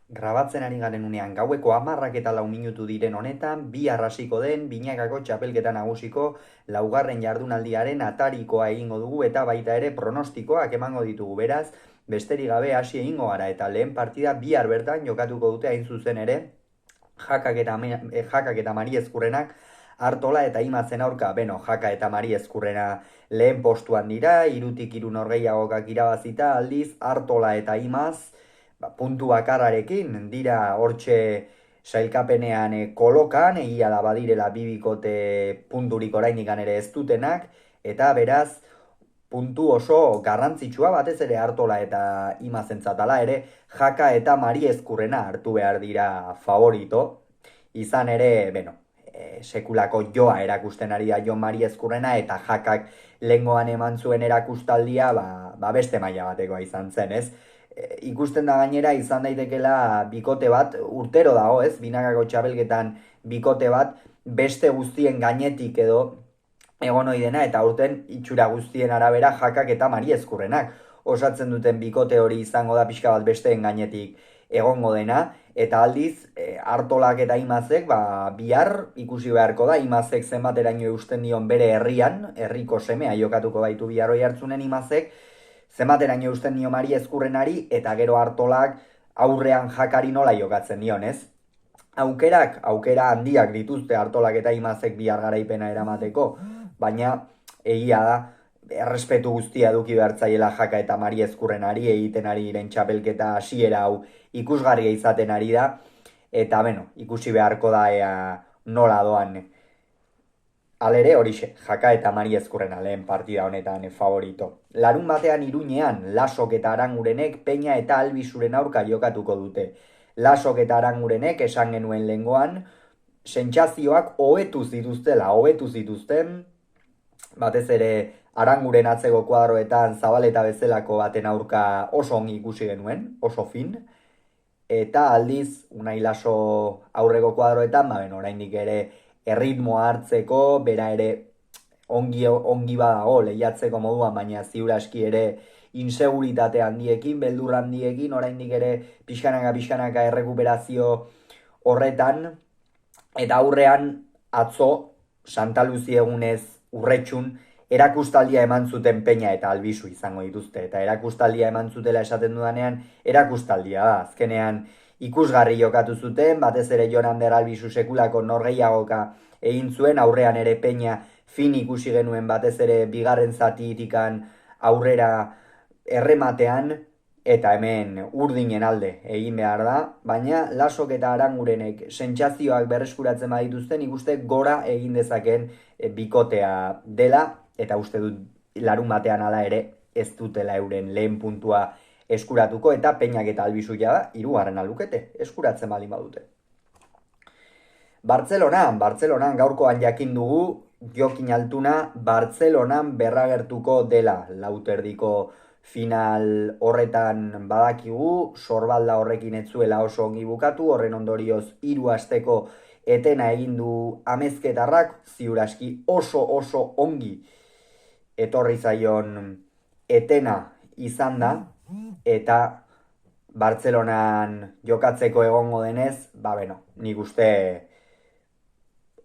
Grabatzen ari garen unean gaueko 10:04 diren honetan, bihar hasiko den binakako txapelketa nagusiko laugarren jardunaldiaren atarikoa egingo dugu eta baita ere pronostikoak emango ditugu. Beraz, besterik gabe hasi egingo gara eta lehen partida bihar bertan jokatuko dute hain zuzen ere Jakak eta Mari Ezkurrenak Artola eta Imazen aurka. Jaka eta Mari Ezkurrena lehen postuan dira, 3-3 norgehiagokak irabazita, aldiz Artola eta Imaz puntu bakarrarekin dira hortxe sailkapenean kolokan, egia da badirela bibikote punturik orainik ere ez dutenak, eta beraz puntu oso garrantzitsua batez ere Artola eta Imazentzatala ere, Jaka eta Mari Ezkurrena hartu behar dira favorito, izan ere, sekulako joa erakusten ari da Jon Mari Ezkurrena eta Jakak lehengoan eman zuen erakustaldia beste maila batekoa izan zen, ez? Ikusten da gainera izan daitekela bikote bat, urtero dago, ez? Binakako txabelketan bikote bat, beste guztien gainetik edo egon ohi dena, eta urten itxura guztien arabera Jakak eta Mari Ezkurrenak osatzen duten bikote hori izango da pixka bat besteen gainetik egongo dena, eta aldiz Artolak eta Imazek bihar ikusi beharko da, Imazek zenbateraino eusten dion bere herrian, herriko semea jokatuko baitu bihar oi hartzunen Imazek, zenbateraino eusten dio Mari Ezkurrenari, eta gero Artolak aurrean Jakari nola jokatzen dion, ez? Aukera handiak dituzte Artolak eta Imazek bihar garaipena eramateko, baina egia da, errespetu guztia eduki behartzaiela Jaka eta Mari Ezkurrenari, egiten ari diren txapelketa hasiera hau ikusgarria izaten ari da, eta ikusi beharko da nola doan. Halere horixe, Jaka eta Mari Ezkurrena lehen partida honetan favorito. Larun batean Iruñean, Lasok eta Arangurenek Peña eta Albizuren aurka jokatuko dute. Lasok eta Arangurenek esan genuen lehengoan, sentsazioak hobetu zituzten, batez ere Aranguren atzeko kuadroetan Zabaleta bezalako baten aurka oso ongi ikusi genuen, oso fin, eta aldiz Unai Laso aurreko kuadroetan, oraindik ere erritmoa hartzeko, bera ere ongi badago lehiatzeko moduan, baina ziur aski ere inseguritate handiekin, beldur handiekin, oraindik ere pixkanaka errekuperazio horretan, eta aurrean atzo Santa Luzi egunez Urretxun erakustaldia eman zuten Peña eta Albizu izango dituzte, eta erakustaldia eman zutela esaten dudanean, erakustaldia da, azkenean ikusgarri jokatu zuten, batez ere Jon Ander Albizu sekulako norgehiagoka egin zuen, aurrean ere Peña fin ikusi genuen batez ere bigarren zatitikan aurrera errematean, eta hemen urdinen alde egin behar da, baina Lasok eta Arangurenek sentsazioak berreskuratzen badituzten, ikuste gora egin dezaken bikotea dela, eta uste dut larun batean hala ere ez dutela euren lehen puntua eskuratuko, eta Peñak eta Albizuia da, 3. lukete eskuratzen baldin badute. Bartzelonan gaurkoan jakin dugu, Jokin Altuna Bartzelonan berragertuko dela, lauterdiko final horretan badakigu, sorbalda horrekin ez zuela oso ongi bukatu, horren ondorioz 3 asteko etena egin du Amezketarrak, ziur aski oso ongi etorri zaion etena izan da, eta Bartzelonan jokatzeko egongo denez, nik uste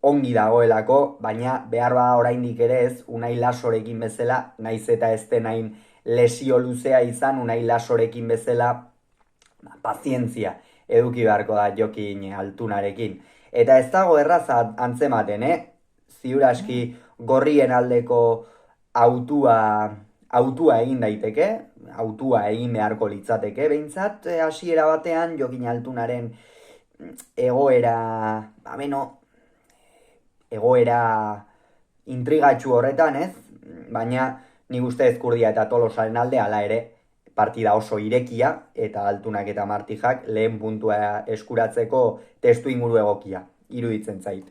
ongi dagoelako, baina behar bada oraindik ere ez, Unai Lasorekin bezala, naiz eta ez denain lesio luzea izan, Unai Lasorekin bezala, pazientzia eduki beharko da Jokin Altunarekin. Eta ez dago erraza antzematen, ziur aski gorrien aldeko autua egin daiteke, autua egin beharko litzateke, behintzat, hasiera batean Jokin Altunaren egoera intrigatxu horretan, ez? Baina nik uste Ezkurdia eta Tolosaren alde hala ere partida oso irekia, eta Altunak eta Martijak lehen puntua eskuratzeko testu inguru egokia, iruditzen zait.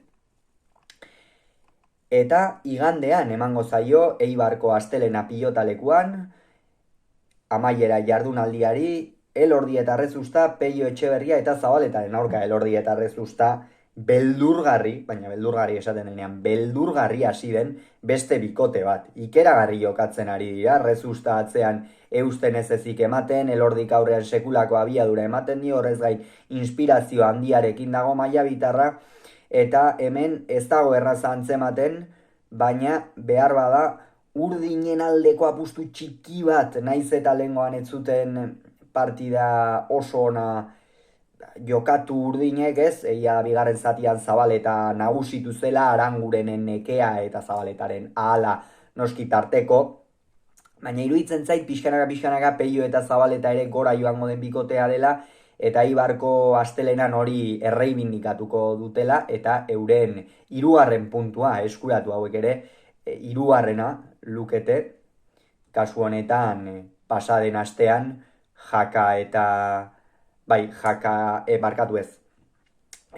Eta igandean emango zaio Eibarko Astelena pilotalekuan, amaiera jardunaldiari, Elordi eta Rezusta, Peio Etxeberria eta Zabaletaren aurka. Elordi eta Rezusta beldurgarri, baina beldurgarri esaten denean, beldurgarri hasi den beste bikote bat. Ikeragarri jokatzen ari dira, Rezusta atzean eusten ez ezik ematen, Elordik aurrean sekulako abiadura ematen dio, horrez gain inspirazio handiarekin dago maila bitarra, eta hemen ez dago erraza antzematen, baina behar bada urdinen aldeko apustu txiki bat, naiz eta lehengoan ez zuten partida oso ona jokatu urdinek, ez, egia bigarren zatian Zabaleta nagusitu zela, Arangurenen nekea eta Zabaletaren ahala noski tarteko, baina iruditzen zait pixkanaka Peio eta Zabaleta ere gora joango den bikotea dela, eta Ibarko astelenan hori erreibindikatuko dutela, eta euren hirugarren puntua eskuratu hauek ere, hirugarrena lukete, kasu honetan pasaden astean Jaka eta Jaka barkatu ez.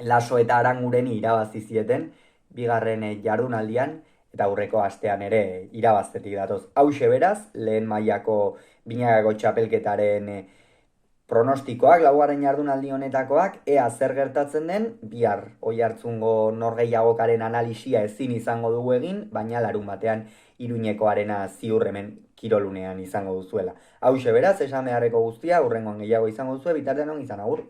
Laso eta Arangureni irabazi zieten bigarren jardunaldian eta aurreko astean ere irabaztetik datoz. Hauxe beraz, lehen mailako binagako txapelketaren pronostikoak, laugarren jardunaldi honetakoak, ea zer gertatzen den, bihar Oiartzungo norgehiagokaren analisia ezin izango dugu egin, baina larun batean Iruñekoarena ziur hemen kirolunean izango duzuela. Hauxe beraz, esan beharreko guztia, hurrengoan gehiago izango duzue, bitartean on izan agur.